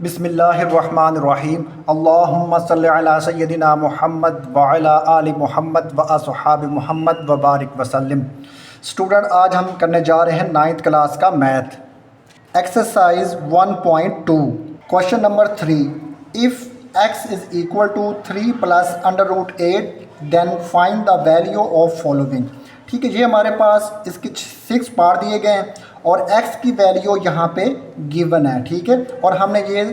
बिस्मिल्लाहिर्रहमानिर्रहीम। अल्लाहुम्मा सल्लि अला सय्यदिना मुहम्मद व अला आलि मुहम्मद व असहाबि मुहम्मद व बारिक वसल्लम। स्टूडेंट, आज हम करने जा रहे हैं 9th क्लास का math exercise 1.2 question number 3। If x is equal to 3 plus √8 then find the value of following. ठीक है, ये हमारे पास इसके 6 पार्ट दिए गए हैं और x की वैल्यू यहाँ पे गिवन है। ठीक है, और हमने ये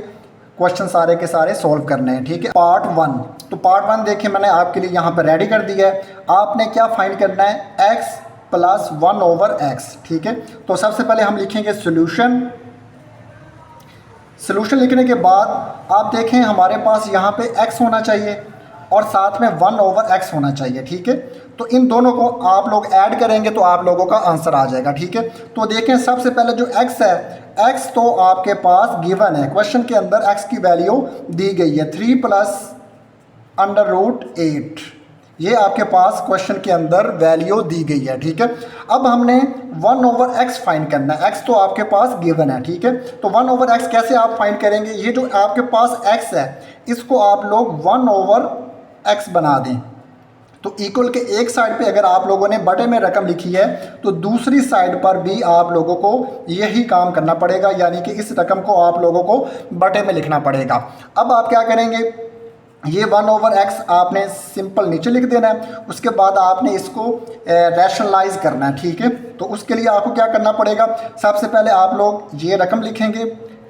क्वेश्चन सारे के सारे सॉल्व करने हैं। ठीक है, पार्ट 1। तो पार्ट 1 देखिए मैंने आपके लिए यहाँ पर रेडी कर दिया है। आपने क्या फाइंड करना है? x plus 1/x। ठीक है, तो सबसे पहले हम लिखेंगे सोल्यूशन। सोल्यूशन लिखने के बाद आप देखें हमारे पास यहाँ पे x होना चाहिए और साथ में 1/x होना चाहिए। ठीक है, तो इन दोनों को आप लोग ऐड करेंगे तो आप लोगों का आंसर आ जाएगा। ठीक है, तो देखें सबसे पहले जो x है, x तो आपके पास गिवन है, क्वेश्चन के अंदर x की वैल्यू दी गई है 3 प्लस √8। ये आपके पास क्वेश्चन के अंदर वैल्यू दी गई है। ठीक है, अब हमने 1/x फाइंड करना है। x तो आपके पास गिवन है। ठीक है, तो 1/x कैसे आप फाइंड करेंगे? ये जो आपके पास x है इसको आप लोग 1/x बना दें। तो इक्वल के एक साइड पे अगर आप लोगों ने बटे में रकम लिखी है तो दूसरी साइड पर भी आप लोगों को यही काम करना पड़ेगा, यानी कि इस रकम को आप लोगों को बटे में लिखना पड़ेगा। अब आप क्या करेंगे? ये 1/x आपने सिंपल नीचे लिख देना है, उसके बाद आपने इसको रैशनलाइज करना है। ठीक है, तो उसके लिए आपको क्या करना पड़ेगा? सबसे पहले आप लोग ये रकम लिखेंगे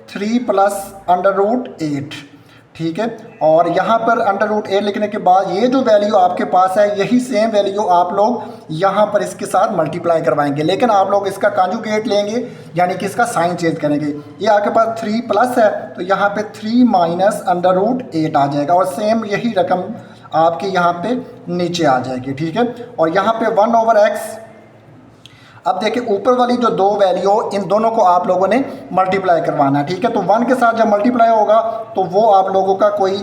3 प्लस √8। ठीक है, और यहाँ पर √8 लिखने के बाद ये जो वैल्यू आपके पास है यही सेम वैल्यू आप लोग यहाँ पर इसके साथ मल्टीप्लाई करवाएंगे, लेकिन आप लोग इसका कॉन्जुगेट लेंगे, यानी कि इसका साइन चेंज करेंगे। ये आपके पास 3 प्लस है तो यहाँ पे 3 माइनस √8 आ जाएगा और सेम यही रकम आपकी यहाँ पे नीचे आ जाएगी। ठीक है, और यहाँ पे 1/x। अब देखिए ऊपर वाली जो दो वैल्यू, इन दोनों को आप लोगों ने मल्टीप्लाई करवाना है। ठीक है, तो 1 के साथ जब मल्टीप्लाई होगा तो वो आप लोगों का कोई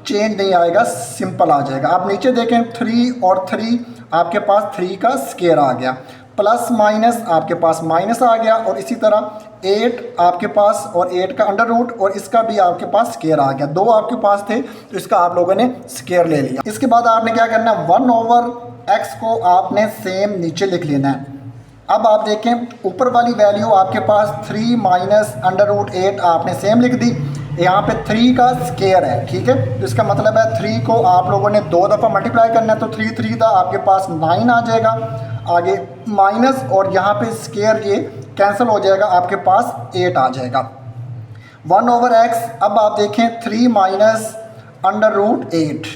चेंज नहीं आएगा, सिंपल आ जाएगा। आप नीचे देखें 3 और 3 आपके पास 3 का स्क्वायर आ गया, प्लस माइनस आपके पास माइनस आ गया, और इसी तरह 8 आपके पास और 8 का √, और इसका भी आपके पास स्क्वायर आ गया। 2 आपके पास थे तो इसका आप लोगों ने स्क्वायर ले लिया। इसके बाद आपने क्या करना है? 1/x को आपने सेम नीचे लिख लेना है। अब आप देखें ऊपर वाली वैल्यू आपके पास 3 माइनस √8 आपने सेम लिख दी, यहाँ पे 3 का स्क्वायर है। ठीक है, तो इसका मतलब है 3 को आप लोगों ने 2 दफ़ा मल्टीप्लाई करना है, तो 3 3 था आपके पास 9 आ जाएगा, आगे माइनस और यहाँ पे स्क्वायर ये कैंसिल हो जाएगा, आपके पास 8 आ जाएगा 1/x। अब आप देखें 3 माइनस √8।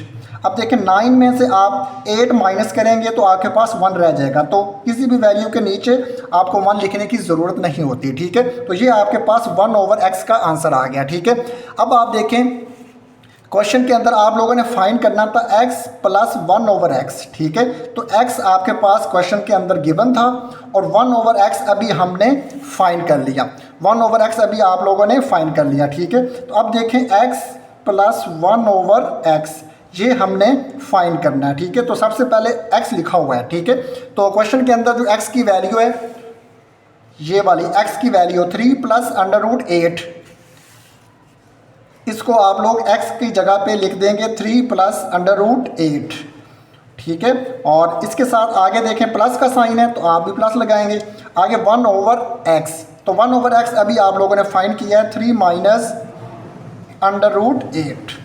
अब देखें 9 में से आप 8 माइनस करेंगे तो आपके पास 1 रह जाएगा, तो किसी भी वैल्यू के नीचे आपको 1 लिखने की ज़रूरत नहीं होती। ठीक है, तो ये आपके पास 1/x का आंसर आ गया। ठीक है, अब आप देखें क्वेश्चन के अंदर आप लोगों ने फाइंड करना था x प्लस 1/x। ठीक है, तो x आपके पास क्वेश्चन के अंदर गिवन था और 1/x अभी हमने फाइंड कर लिया। 1/x अभी आप लोगों ने फाइंड कर लिया। ठीक है, तो अब देखें x प्लस 1/x ये हमने फाइंड करना है। ठीक है, तो सबसे पहले x लिखा हुआ है। ठीक है, तो क्वेश्चन के अंदर जो x की वैल्यू है, ये वाली x की वैल्यू 3 प्लस √8, इसको आप लोग x की जगह पे लिख देंगे 3 प्लस √8। ठीक है, और इसके साथ आगे देखें प्लस का साइन है तो आप भी प्लस लगाएंगे, आगे 1/x। तो 1/x अभी आप लोगों ने फाइंड किया है 3 माइनस √8।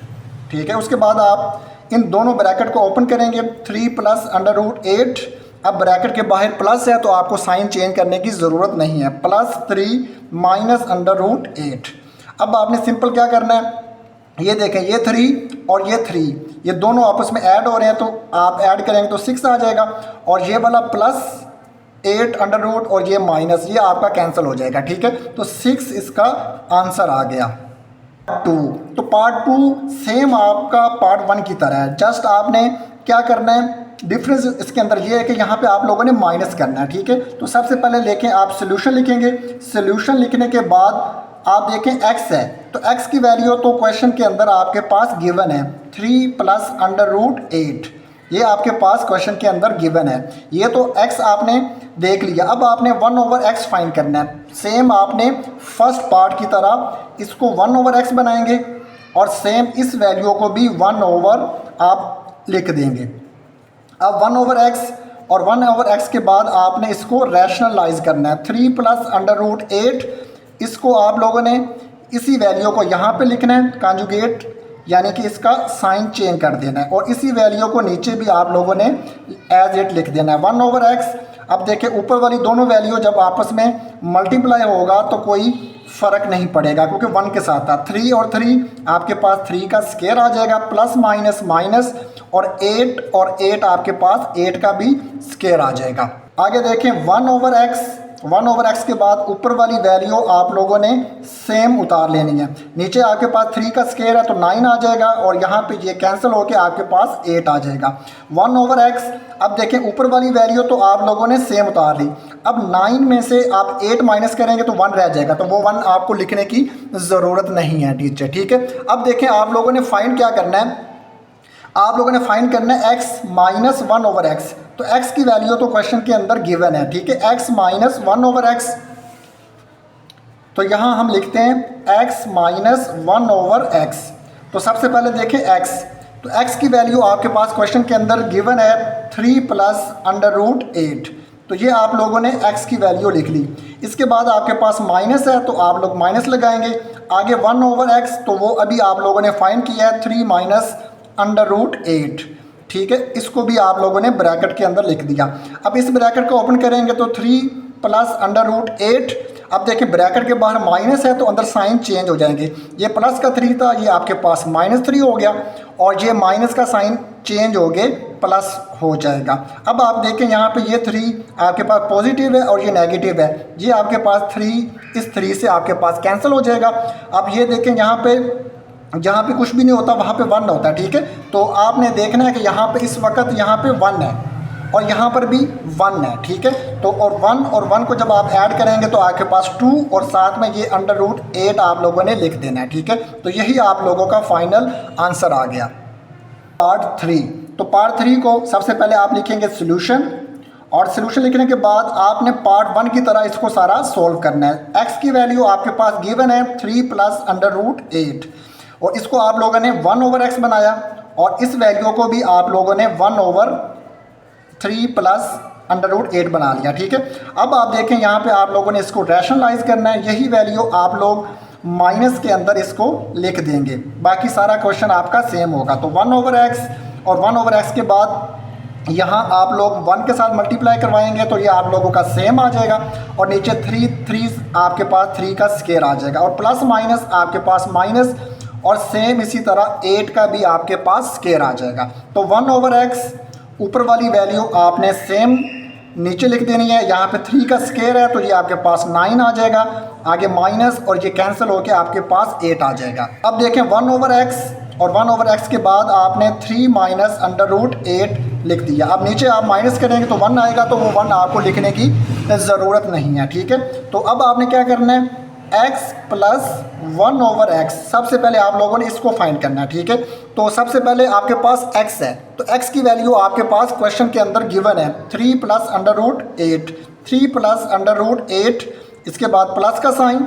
ठीक है, उसके बाद आप इन दोनों ब्रैकेट को ओपन करेंगे, 3 प्लस √8। अब ब्रैकेट के बाहर प्लस है तो आपको साइन चेंज करने की ज़रूरत नहीं है, प्लस 3 माइनस √8। अब आपने सिंपल क्या करना है? ये देखें ये 3 और ये 3 ये दोनों आपस में ऐड हो रहे हैं, तो आप ऐड करेंगे तो 6 आ जाएगा, और ये वाला प्लस 8 √, और ये माइनस, ये आपका कैंसिल हो जाएगा। ठीक है, तो 6 इसका आंसर आ गया। 2, तो पार्ट 2 सेम आपका पार्ट 1 की तरह है, जस्ट आपने क्या करना है? डिफरेंस इसके अंदर ये है कि यहाँ पे आप लोगों ने माइनस करना है। ठीक है, तो सबसे पहले लेके आप सोल्यूशन लिखेंगे। सोल्यूशन लिखने के बाद आप देखें x है, तो x की वैल्यू तो क्वेश्चन के अंदर आपके पास गिवन है 3 प्लस √8, ये आपके पास क्वेश्चन के अंदर गिवन है। ये तो x आपने देख लिया। अब आपने 1/x फाइंड करना है। सेम आपने फर्स्ट पार्ट की तरह इसको 1/x बनाएंगे और सेम इस वैल्यू को भी 1 आप लिख देंगे। अब 1/x और 1/x के बाद आपने इसको रैशनलाइज करना है। 3 + √8 इसको आप लोगों ने इसी वैल्यू को यहाँ पे लिखना है, कॉन्जुगेट यानी कि इसका साइन चेंज कर देना है, और इसी वैल्यू को नीचे भी आप लोगों ने एज इट लिख देना है 1/x। अब देखिए ऊपर वाली दोनों वैल्यू जब आपस में मल्टीप्लाई होगा तो कोई फ़र्क नहीं पड़ेगा क्योंकि 1 के साथ था। 3 और 3 आपके पास 3 का स्क्वायर आ जाएगा, प्लस माइनस माइनस, और 8 आपके पास 8 का भी स्क्वायर आ जाएगा। आगे देखें 1/x के बाद ऊपर वाली वैल्यू आप लोगों ने सेम उतार लेनी है। नीचे आपके पास 3 का स्क्वायर है तो 9 आ जाएगा, और यहाँ पे ये कैंसिल होके आपके पास 8 आ जाएगा। 1/x। अब देखें ऊपर वाली वैल्यू तो आप लोगों ने सेम उतार ली। अब 9 में से आप 8 माइनस करेंगे तो 1 रह जाएगा, तो वो 1 आपको लिखने की ज़रूरत नहीं है टीचर, ठीक है। अब देखें आप लोगों ने फाइंड क्या करना है, आप लोगों ने फाइंड करना है x - 1/x। तो x की वैल्यू तो क्वेश्चन के अंदर गिवन है, ठीक है। x - 1/x, तो यहाँ हम लिखते हैं x - 1/x। तो सबसे पहले देखें x, तो x की वैल्यू आपके पास क्वेश्चन के अंदर गिवन है 3 + √8। तो ये आप लोगों ने x की वैल्यू लिख ली। इसके बाद आपके पास माइनस है तो आप लोग माइनस लगाएंगे। आगे 1/x, तो वो अभी आप लोगों ने फाइंड किया है 3 - √8, ठीक है। इसको भी आप लोगों ने ब्रैकेट के अंदर लिख दिया। अब इस ब्रैकेट को ओपन करेंगे तो 3 + √8। अब देखिए ब्रैकेट के बाहर माइनस है तो अंदर साइन चेंज हो जाएंगे। ये प्लस का 3 था, ये आपके पास -3 हो गया, और ये माइनस का साइन चेंज हो गए प्लस हो जाएगा। अब आप देखें यहाँ पे ये 3 आपके पास पॉजिटिव है और ये नेगेटिव है, ये आपके पास 3 इस 3 से आपके पास कैंसिल हो जाएगा। अब ये देखें यहाँ पे जहाँ पे कुछ भी नहीं होता वहाँ पे 1 होता है, ठीक है। तो आपने देखना है कि यहाँ पे इस वक्त यहाँ पे 1 है और यहाँ पर भी 1 है, ठीक है। तो और 1 को जब आप ऐड करेंगे तो आपके पास 2 और साथ में ये √8 आप लोगों ने लिख देना है, ठीक है। तो यही आप लोगों का फाइनल आंसर आ गया। पार्ट 3, तो पार्ट 3 को सबसे पहले आप लिखेंगे सोल्यूशन, और सोल्यूशन लिखने के बाद आपने पार्ट 1 की तरह इसको सारा सोल्व करना है। x की वैल्यू आपके पास गिवन है 3 + √8, और इसको आप लोगों ने 1/x बनाया, और इस वैल्यू को भी आप लोगों ने 1/3 + √8 बना लिया, ठीक है। अब आप देखें यहाँ पे आप लोगों ने इसको रैशनलाइज करना है। यही वैल्यू आप लोग माइनस के अंदर इसको लिख देंगे, बाकी सारा क्वेश्चन आपका सेम होगा। तो 1/x, और 1/x के बाद यहाँ आप लोग 1 के साथ मल्टीप्लाई करवाएंगे तो ये आप लोगों का सेम आ जाएगा, और नीचे 3 आपके पास 3 का स्क्वायर आ जाएगा, और प्लस माइनस आपके पास माइनस, और सेम इसी तरह 8 का भी आपके पास स्क्वायर आ जाएगा। तो 1/x ऊपर वाली वैल्यू आपने सेम नीचे लिख देनी है। यहाँ पे 3 का स्क्वायर है तो ये आपके पास 9 आ जाएगा, आगे माइनस, और ये कैंसिल होके आपके पास 8 आ जाएगा। अब देखें 1/x, और 1/x के बाद आपने 3 - √8 लिख दिया। अब नीचे आप माइनस करेंगे तो 1 आएगा, तो वो 1 आपको लिखने की ज़रूरत नहीं है, ठीक है। तो अब आपने क्या करना है, x + 1/x, सबसे पहले आप लोगों ने इसको फाइंड करना है, ठीक है। तो सबसे पहले आपके पास x है, तो x की वैल्यू आपके पास क्वेश्चन के अंदर गिवन है 3 + √8, 3 + √8, इसके बाद प्लस का साइन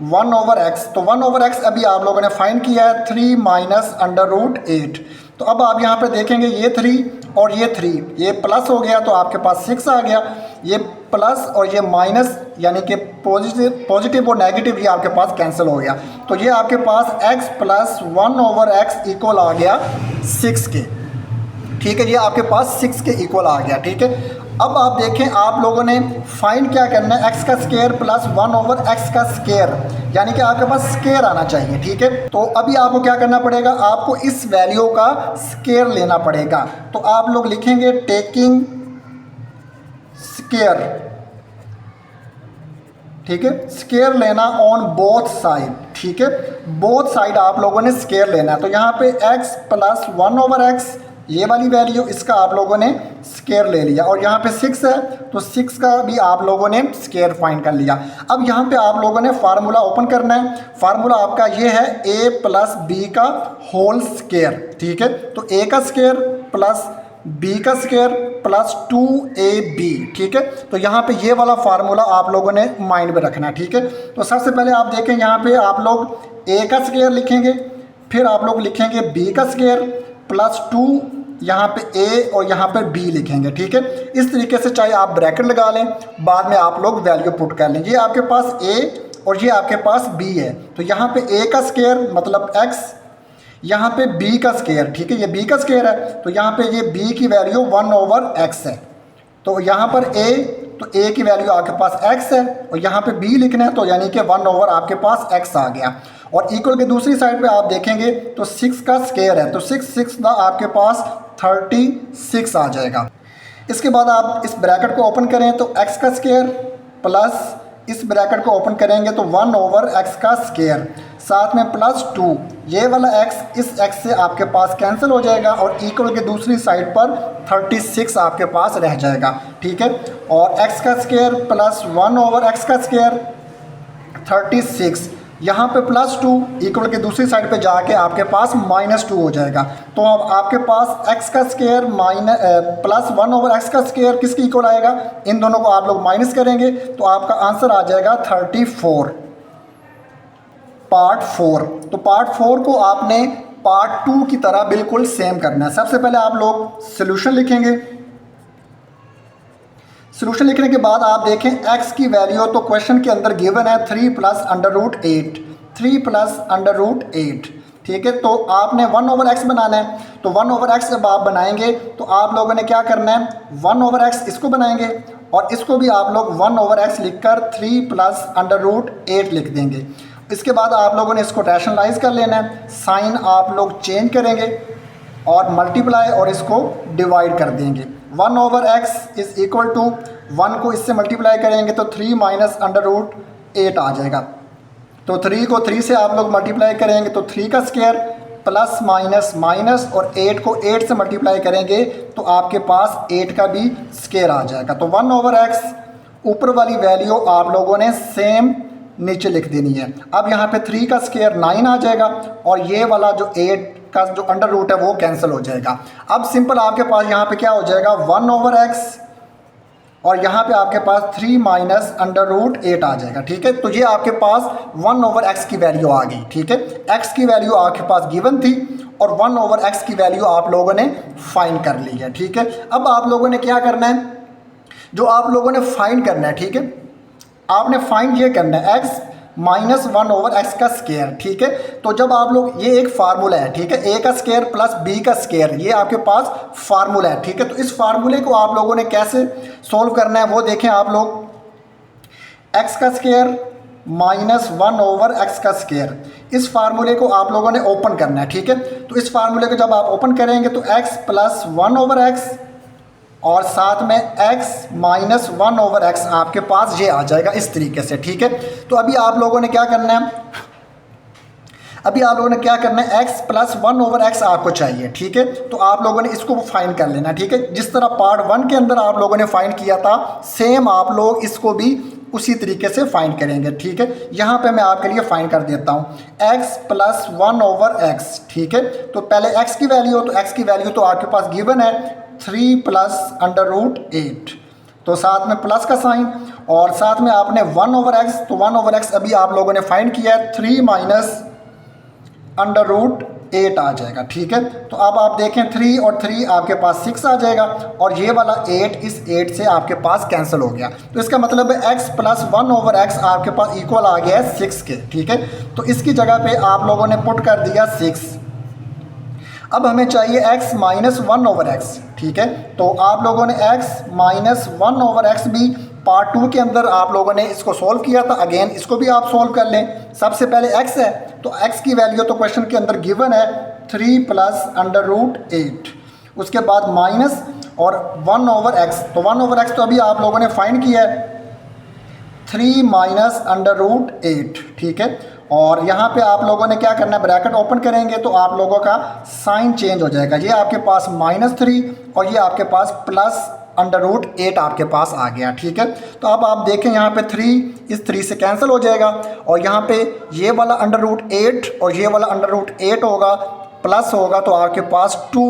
1/x। तो 1/x अभी आप लोगों ने फाइंड किया है 3 - √8। तो अब आप यहाँ पे देखेंगे ये 3 और ये 3, ये प्लस हो गया तो आपके पास 6 आ गया, ये प्लस और ये माइनस यानी कि पॉजिटिव और नेगेटिव ये आपके पास कैंसिल हो गया। तो ये आपके पास x + 1/x इक्वल आ गया 6 के, ठीक है। ये आपके पास 6 के इक्वल आ गया, ठीक है। अब आप देखें आप लोगों ने फाइंड क्या करना है, x का स्क्वायर प्लस 1/x का स्क्वायर, यानी कि आपके पास स्क्वायर आना चाहिए, ठीक है। तो अभी आपको क्या करना पड़ेगा, आपको इस वैल्यू का स्क्वायर लेना पड़ेगा। तो आप लोग लिखेंगे टेकिंग स्क्वायर, ठीक है, स्क्वायर लेना ऑन बोथ साइड, ठीक है। बोथ साइड आप लोगों ने स्क्वायर लेना है। तो यहाँ पे x + 1/x ये वाली वैल्यू, इसका आप लोगों ने स्क्वायर ले लिया, और यहाँ पे 6 है तो 6 का भी आप लोगों ने स्क्वायर फाइंड कर लिया। अब यहाँ पे आप लोगों ने फार्मूला ओपन करना है। फार्मूला आपका ये है a + b का होल स्क्वायर, ठीक है। तो a का स्क्वायर प्लस बी का स्क्वायर प्लस 2ab, ठीक है। तो यहाँ पे ये वाला फार्मूला आप लोगों ने माइंड में रखना है, ठीक है। तो सबसे पहले आप देखें यहाँ पे आप लोग a का स्क्वायर लिखेंगे, फिर आप लोग लिखेंगे b का स्क्वायर प्लस 2 यहाँ पे a और यहाँ पे b लिखेंगे, ठीक है। इस तरीके से चाहे आप ब्रैकेट लगा लें, बाद में आप लोग वैल्यू पुट कर लें। ये आपके पास a और ये आपके पास b है, तो यहाँ पे a का स्क्वायर मतलब x, यहाँ पे b का स्क्वायर, ठीक है, ये b का स्क्वायर है, तो यहाँ पे ये b की वैल्यू 1/x है। तो यहाँ पर a, तो a की वैल्यू आपके पास x है और यहाँ पे b लिखना है, तो यानी कि 1/ आपके पास x आ गया। और इक्वल के दूसरी साइड पे आप देखेंगे तो 6 का स्क्वायर है, तो 6 आपके पास 36 आ जाएगा। इसके बाद आप इस ब्रैकेट को ओपन करें तो x का स्क्वायर प्लस इस ब्रैकेट को ओपन करेंगे तो 1/x का स्क्वायर, साथ में प्लस 2, ये वाला x इस x से आपके पास कैंसिल हो जाएगा और इक्वल के दूसरी साइड पर 36 आपके पास रह जाएगा, ठीक है। और x का स्क्वायर प्लस 1/x का स्क्वायर 36, यहाँ पे प्लस 2 इक्वल के दूसरी साइड पे जाके आपके पास -2 हो जाएगा। तो अब आपके पास x का स्क्वायर प्लस 1/x का स्क्वायर किसके इक्वल आएगा, इन दोनों को आप लोग माइनस करेंगे तो आपका आंसर आ जाएगा 34, पार्ट 4। तो पार्ट 4 को आपने पार्ट 2 की तरह बिल्कुल सेम करना है। सबसे पहले आप लोग सोल्यूशन लिखेंगे, सोल्यूशन लिखने के बाद आप देखें x की वैल्यू तो क्वेश्चन के अंदर गिवन है 3 + √8, 3 + √8, ठीक है। तो आपने 1/x बनाना है, तो 1/x जब आप बनाएंगे तो आप लोगों ने क्या करना है, 1/x इसको बनाएंगे और इसको भी आप लोग 1/x लिखकर 3 + √8 लिख देंगे। इसके बाद आप लोगों ने इसको रैशनलाइज कर लेना है, साइन आप लोग चेंज करेंगे और मल्टीप्लाई और इसको डिवाइड कर देंगे। 1/x इज़ इक्वल टू 1 को इससे मल्टीप्लाई करेंगे तो 3 - √8 आ जाएगा। तो 3 को 3 से आप लोग मल्टीप्लाई करेंगे तो 3 का स्क्वायर प्लस माइनस माइनस और 8 को 8 से मल्टीप्लाई करेंगे तो आपके पास 8 का भी स्क्वायर आ जाएगा। तो 1/x ऊपर वाली वैल्यू आप लोगों ने सेम नीचे लिख देनी है। अब यहाँ पे 3 का स्क्वायर 9 आ जाएगा और ये वाला जो 8 का जो अंडर रूट है वो कैंसिल हो जाएगा। अब सिंपल आपके पास यहाँ पे क्या हो जाएगा, 1/x और यहाँ पे आपके पास 3 - √8 आ जाएगा, ठीक है। तो ये आपके पास 1/x की वैल्यू आ गई, ठीक है। x की वैल्यू आपके पास गिवन थी और 1/x की वैल्यू आप लोगों ने फाइंड कर ली है, ठीक है। अब आप लोगों ने क्या करना है, जो आप लोगों ने फाइंड करना है, ठीक है, आपने फाइंड ये करना है x - 1/x का स्क्वायर, ठीक है। तो जब आप लोग, ये एक फार्मूला है, ठीक है, a का स्क्वायर प्लस b का स्क्वायर, ये आपके पास फार्मूला है, ठीक है। तो इस फार्मूले को आप लोगों ने कैसे सॉल्व करना है वो देखें आप लोग। x का स्क्वायर - 1/x का स्क्वायर, इस फार्मूले को आप लोगों ने ओपन करना है, ठीक है। तो इस फार्मूले को जब आप ओपन करेंगे तो x + 1/x और साथ में x - 1/x आपके पास ये आ जाएगा इस तरीके से, ठीक है। तो अभी आप लोगों ने क्या करना है, x + 1/x आपको चाहिए, ठीक है। तो आप लोगों ने इसको फाइंड कर लेना, ठीक है। जिस तरह पार्ट 1 के अंदर आप लोगों ने फाइंड किया था सेम आप लोग इसको भी उसी तरीके से फाइंड करेंगे, ठीक है। यहाँ पे मैं आपके लिए फाइंड कर देता हूँ x + 1/x, ठीक है। तो पहले x की वैल्यू, तो x की वैल्यू तो आपके पास गिवन है 3 + √8, तो साथ में प्लस का साइन और साथ में आपने 1/x, तो 1/x अभी आप लोगों ने फाइंड किया है 3 - √8 आ जाएगा, ठीक है। तो अब आप देखें 3 और 3 आपके पास 6 आ जाएगा और ये वाला 8 इस 8 से आपके पास कैंसिल हो गया। तो इसका मतलब है x + 1/x आपके पास इक्वल आ गया है 6 के, ठीक है। तो इसकी जगह पे आप लोगों ने पुट कर दिया 6। अब हमें चाहिए x - 1/x, ठीक है। तो आप लोगों ने x - 1/x भी पार्ट 2 के अंदर आप लोगों ने इसको सॉल्व किया था, अगेन इसको भी आप सॉल्व कर लें। सबसे पहले x है, तो x की वैल्यू तो क्वेश्चन के अंदर गिवन है 3 + √8, उसके बाद माइनस और 1/x, तो 1/x तो अभी आप लोगों ने फाइंड किया है 3 - √8, ठीक है। और यहाँ पे आप लोगों ने क्या करना है, ब्रैकेट ओपन करेंगे तो आप लोगों का साइन चेंज हो जाएगा, ये आपके पास -3 और ये आपके पास प्लस √8 आपके पास आ गया, ठीक है। तो अब आप देखें यहाँ पे 3 इस 3 से कैंसिल हो जाएगा और यहाँ पे ये वाला √8 और ये वाला √8 होगा, प्लस होगा, तो आपके पास 2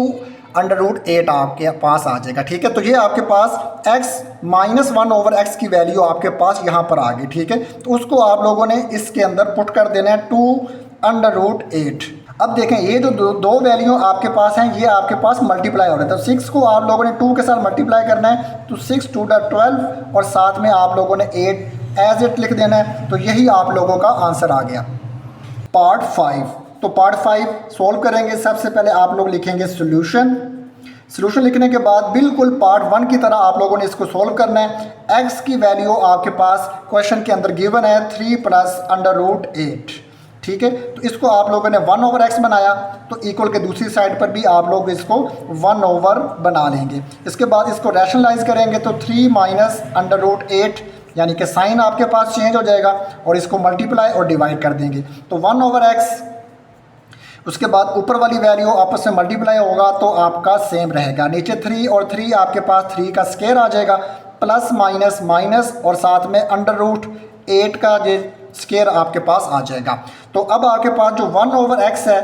√8 आपके पास आ जाएगा। ठीक है, तो ये आपके पास x माइनस 1/x की वैल्यू आपके पास यहाँ पर आ गई। ठीक है, तो उसको आप लोगों ने इसके अंदर पुट कर देना है 2√8। अब देखें ये जो दो वैल्यू आपके पास हैं ये आपके पास मल्टीप्लाई हो रहे हैं, तो 6 को आप लोगों ने 2 के साथ मल्टीप्लाई करना है, तो 6 2 12 और साथ में आप लोगों ने 8 एज इट लिख देना है। तो यही आप लोगों का आंसर आ गया। पार्ट 5, तो पार्ट 5 सॉल्व करेंगे। सबसे पहले आप लोग लिखेंगे सोल्यूशन लिखने के बाद बिल्कुल पार्ट 1 की तरह आप लोगों ने इसको सॉल्व करना है। x की वैल्यू आपके पास क्वेश्चन के अंदर गिवन है 3 + √8। ठीक है, तो इसको आप लोगों ने 1/x बनाया, तो इक्वल के दूसरी साइड पर भी आप लोग इसको 1 बना लेंगे। इसके बाद इसको रैशनलाइज करेंगे तो 3 - √8 यानी कि साइन आपके पास चेंज हो जाएगा और इसको मल्टीप्लाई और डिवाइड कर देंगे, तो 1/x। उसके बाद ऊपर वाली वैल्यू आपस में मल्टीप्लाई होगा तो आपका सेम रहेगा। नीचे 3 और 3 आपके पास 3 का स्क्वायर आ जाएगा, प्लस माइनस माइनस और साथ में √8 का जो स्क्वायर आपके पास आ जाएगा। तो अब आपके पास जो 1/x है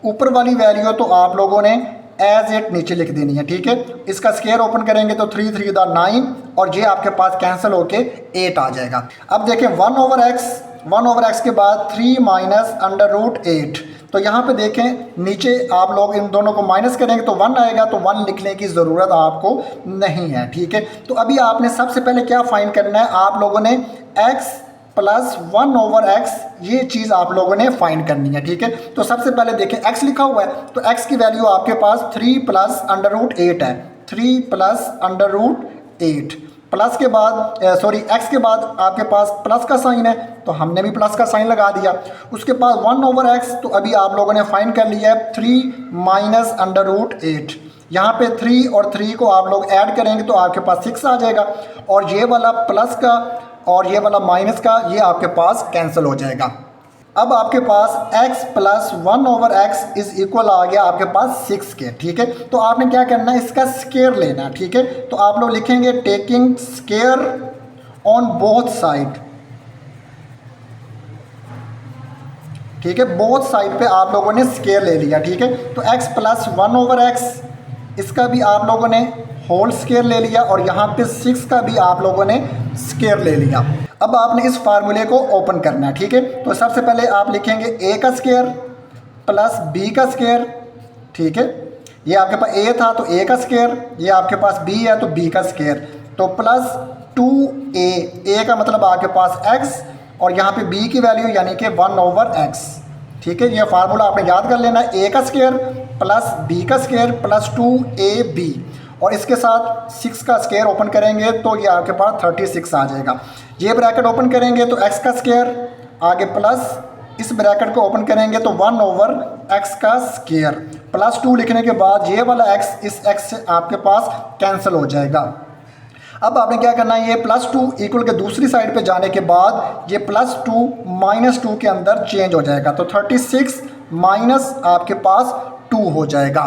ऊपर वाली वैल्यू तो आप लोगों ने एज इट नीचे लिख देनी है। ठीक है, इसका स्क्वायर ओपन करेंगे तो 3 3 9 और ये आपके पास कैंसिल होके 8 आ जाएगा। अब देखें 1/x के बाद 3 - √8, तो यहाँ पे देखें नीचे आप लोग इन दोनों को माइनस करेंगे तो 1 आएगा, तो 1 लिखने की ज़रूरत आपको नहीं है। ठीक है, तो अभी आपने सबसे पहले क्या फाइंड करना है, आप लोगों ने x + 1/x ये चीज़ आप लोगों ने फाइंड करनी है। ठीक है, तो सबसे पहले देखें x लिखा हुआ है, तो x की वैल्यू आपके पास 3 + √8 है। 3 + √8 प्लस के बाद x के बाद आपके पास प्लस का साइन है, तो हमने भी प्लस का साइन लगा दिया। उसके बाद 1/x, तो अभी आप लोगों ने फाइंड कर लिया है 3 - √8। यहाँ पे 3 और 3 को आप लोग ऐड करेंगे तो आपके पास 6 आ जाएगा, और ये वाला प्लस का और ये वाला माइनस का ये आपके पास कैंसिल हो जाएगा। अब आपके पास x + 1/x इज इक्वल आ गया आपके पास 6 के। ठीक है, तो आपने क्या करना है, इसका स्क्वायर लेना है। ठीक है, तो आप लोग लिखेंगे taking square on both side. ठीक है, बोथ साइड पे आप लोगों ने स्क्वायर ले लिया। ठीक है, तो x + 1/x इसका भी आप लोगों ने होल स्क्वायर ले लिया और यहाँ पे 6 का भी आप लोगों ने स्क्वायर ले लिया। अब आपने इस फार्मूले को ओपन करना है। ठीक है, तो सबसे पहले आप लिखेंगे a का स्क्वायर प्लस b का स्क्वायर। ठीक है, ये आपके पास a था तो a का स्क्वायर, ये आपके पास b है तो b का स्क्वायर, तो प्लस 2a का मतलब आपके पास x और यहाँ पे b की वैल्यू यानी कि 1/x। ठीक है, ये फार्मूला आपने याद कर लेना है, a का स्क्वायर प्लस b का स्क्वायर प्लस 2ab और इसके साथ 6 का स्क्वायर ओपन करेंगे तो ये आपके पास 36 आ जाएगा। ये ब्रैकेट ओपन करेंगे तो x का स्क्वायर आगे प्लस इस ब्रैकेट को ओपन करेंगे तो 1/x का स्क्वायर प्लस 2 लिखने के बाद ये वाला x इस x से आपके पास कैंसिल हो जाएगा। अब आपने क्या करना है, ये +2 इक्वल के दूसरी साइड पे जाने के बाद ये +2 -2 के अंदर चेंज हो जाएगा, तो 36 माइनस आपके पास 2 हो जाएगा।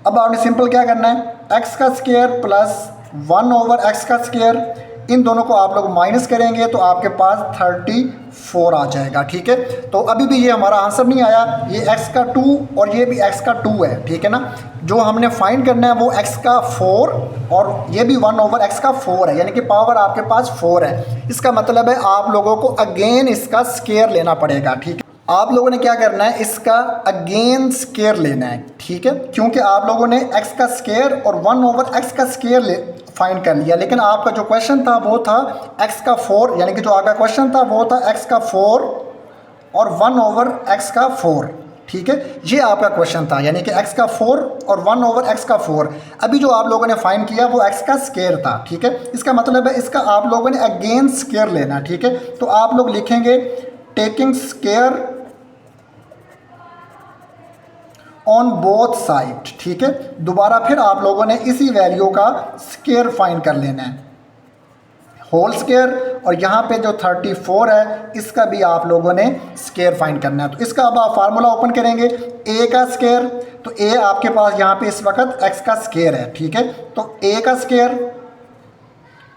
अब आपने सिंपल क्या करना है, x का स्क्वायर प्लस 1/x का स्क्वायर इन दोनों को आप लोग माइनस करेंगे तो आपके पास 34 आ जाएगा। ठीक है, तो अभी भी ये हमारा आंसर नहीं आया, ये x का 2 और ये भी x का 2 है। ठीक है ना, जो हमने फाइंड करना है वो x का 4 और ये भी 1/x का 4 है, यानी कि पावर आपके पास 4 है। इसका मतलब है आप लोगों को अगेन इसका स्क्वायर लेना पड़ेगा। ठीक है, आप लोगों ने क्या करना है, इसका अगेन स्क्वायर लेना है। ठीक है, क्योंकि आप लोगों ने x का स्क्वायर और 1/x का स्क्वायर फाइंड कर लिया, लेकिन आपका जो क्वेश्चन था वो था x का 4, यानी कि जो आपका क्वेश्चन था वो था x का 4 और 1/x का 4। ठीक है, ये आपका क्वेश्चन था, यानी कि x का 4 और 1/x का 4। अभी जो आप लोगों ने फाइंड किया वो x का स्क्वायर था। ठीक है, इसका मतलब है इसका आप लोगों ने अगेन स्क्वायर लेना। ठीक है, तो आप लोग लिखेंगे taking square on both side. ठीक है, दोबारा फिर आप लोगों ने इसी वैल्यू का स्क्वायर फाइंड कर लेना है, होल स्क्वायर, और यहाँ पे जो 34 है इसका भी आप लोगों ने स्क्वायर फाइंड करना है। तो इसका अब आप फार्मूला ओपन करेंगे, a का स्क्वायर, तो a आपके पास यहाँ पे इस वक्त x का स्क्वायर है। ठीक है, तो a का स्क्वायर,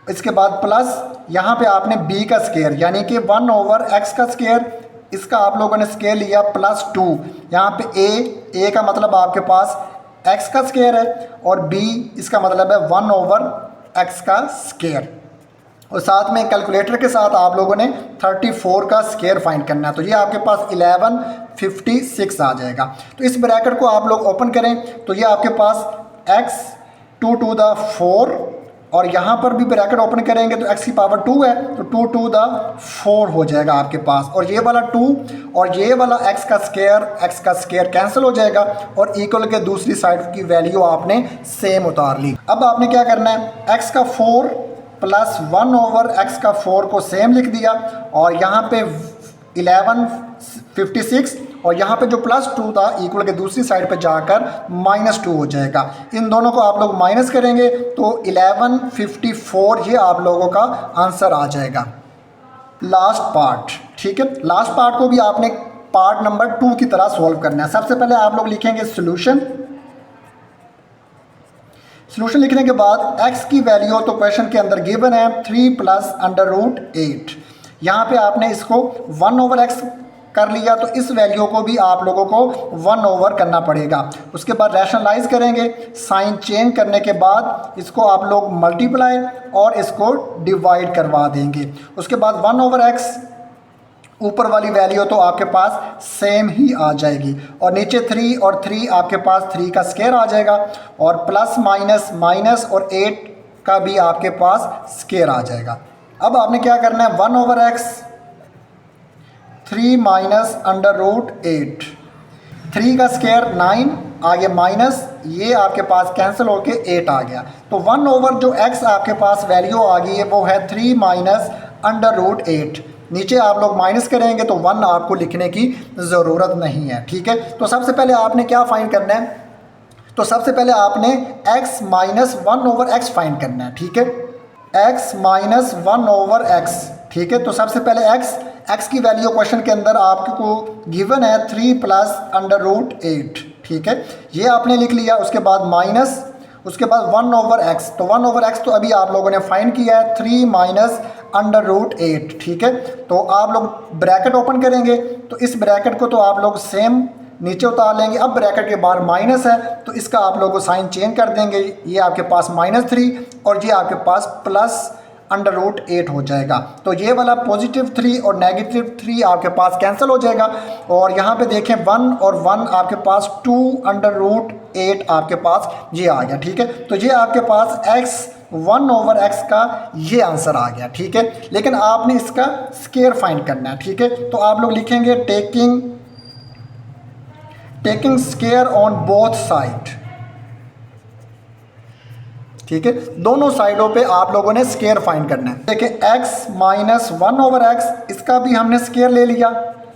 इसके बाद प्लस यहाँ पे आपने b का स्क्वायर यानी कि 1/x का स्क्वायर, इसका आप लोगों ने स्क्वायर लिया +2, यहाँ पे a का मतलब आपके पास एक्स का स्क्वायर है और बी इसका मतलब है 1/x का स्क्वायर। और साथ में कैलकुलेटर के साथ आप लोगों ने 34 का स्क्वायर फाइंड करना है। तो ये आपके पास 1156 आ जाएगा। तो इस ब्रैकेट को आप लोग ओपन करें तो ये आपके पास x 2 to the 4 और यहाँ पर भी ब्रैकेट ओपन करेंगे तो x की पावर 2 है तो 2 to the 4 हो जाएगा आपके पास। और ये वाला 2 और ये वाला x का स्क्वायर कैंसिल हो जाएगा और इक्वल के दूसरी साइड की वैल्यू आपने सेम उतार ली। अब आपने क्या करना है, x का 4 प्लस 1/x का 4 को सेम लिख दिया और यहाँ पे 1156 और यहाँ पे जो +2 था इक्वल के दूसरी साइड पे जाकर -2 हो जाएगा। इन दोनों को आप लोग माइनस करेंगे तो 1154 ये आप लोगों का आंसर आ जाएगा। लास्ट पार्ट, ठीक है, लास्ट पार्ट को भी आपने पार्ट नंबर 2 की तरह सॉल्व करना है। सबसे पहले आप लोग लिखेंगे सॉल्यूशन लिखने के बाद x की वैल्यू तो क्वेश्चन के अंदर गिवन है 3 + √8। यहाँ पे आपने इसको 1/x कर लिया तो इस वैल्यू को भी आप लोगों को 1/, करना पड़ेगा। उसके बाद रैशनलाइज करेंगे, साइन चेंज करने के बाद इसको आप लोग मल्टीप्लाई और इसको डिवाइड करवा देंगे। उसके बाद 1/x ऊपर वाली वैल्यू तो आपके पास सेम ही आ जाएगी और नीचे 3 और 3 आपके पास 3 का स्क्वायर आ जाएगा और प्लस माइनस माइनस और 8 का भी आपके पास स्क्वायर आ जाएगा। अब आपने क्या करना है, 1/x 3 - √8, 3 का स्क्वायर 9 आगे माइनस ये आपके पास कैंसिल होके 8 आ गया। तो 1/, जो x आपके पास वैल्यू आ गई है वो है 3 - √8। नीचे आप लोग माइनस करेंगे तो 1 आपको लिखने की ज़रूरत नहीं है, ठीक है। तो सबसे पहले आपने क्या फाइंड करना है, तो सबसे पहले आपने x - 1/x फाइंड करना है, ठीक है, x - 1/x, ठीक है। तो सबसे पहले x की वैल्यू क्वेश्चन के अंदर आपको गिवन है 3 + √8, ठीक है, ये आपने लिख लिया। उसके बाद माइनस, उसके बाद 1/x, तो 1/x तो अभी आप लोगों ने फाइंड किया है 3 - √8, ठीक है। तो आप लोग ब्रैकेट ओपन करेंगे तो इस ब्रैकेट को तो आप लोग सेम नीचे उतार लेंगे। अब ब्रैकेट के बाहर माइनस है तो इसका आप लोगों को साइन चेंज कर देंगे, ये आपके पास -3 और ये आपके पास +√8 हो जाएगा। तो ये वाला +3 और -3 आपके पास कैंसिल हो जाएगा और यहाँ पे देखें 1 और 1 आपके पास 2√8 आपके पास ये आ गया, ठीक है। तो ये आपके पास x 1/x का ये आंसर आ गया, ठीक है। लेकिन आपने इसका स्क्वायर फाइंड करना है, ठीक है। तो आप लोग लिखेंगे taking square on both side, ठीक है, दोनों साइडों पे आप लोगों ने स्क्वायर फाइंड करना है। देखिए x - 1/x इसका भी हमने स्क्वायर ले लिया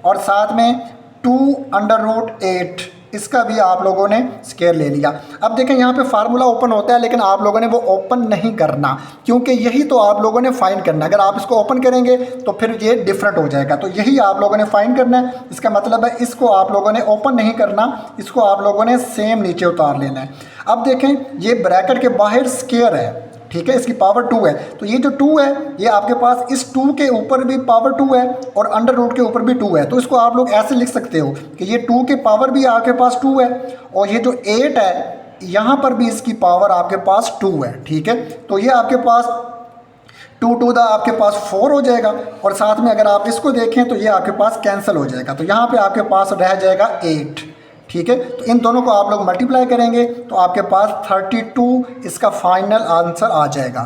और साथ में 2√8 इसका भी आप लोगों ने स्क्वायर ले लिया। अब देखें यहाँ पे फार्मूला ओपन होता है लेकिन आप लोगों ने वो ओपन नहीं करना क्योंकि यही तो आप लोगों ने फाइंड करना है। अगर आप इसको ओपन करेंगे तो फिर ये डिफरेंट हो जाएगा, तो यही आप लोगों ने फाइंड करना है। इसका मतलब है इसको आप लोगों ने ओपन नहीं करना, इसको आप लोगों ने सेम नीचे उतार लेना है। अब देखें ये ब्रैकेट के बाहर स्क्वायर है, ठीक है, इसकी पावर 2 है, तो ये जो 2 है ये आपके पास इस 2 के ऊपर भी पावर 2 है और √, के ऊपर भी 2 है। तो इसको आप लोग ऐसे लिख सकते हो कि ये 2 के पावर भी आपके पास 2 है और ये जो 8 है यहाँ पर भी इसकी पावर आपके पास 2 है, ठीक है। तो ये आपके पास 2 to the आपके पास 4 हो जाएगा और साथ में अगर आप इसको देखें तो ये आपके पास कैंसिल हो जाएगा, तो यहाँ पे आपके पास रह जाएगा 8, ठीक है। तो इन दोनों को आप लोग मल्टीप्लाई करेंगे तो आपके पास 32 इसका फाइनल आंसर आ जाएगा।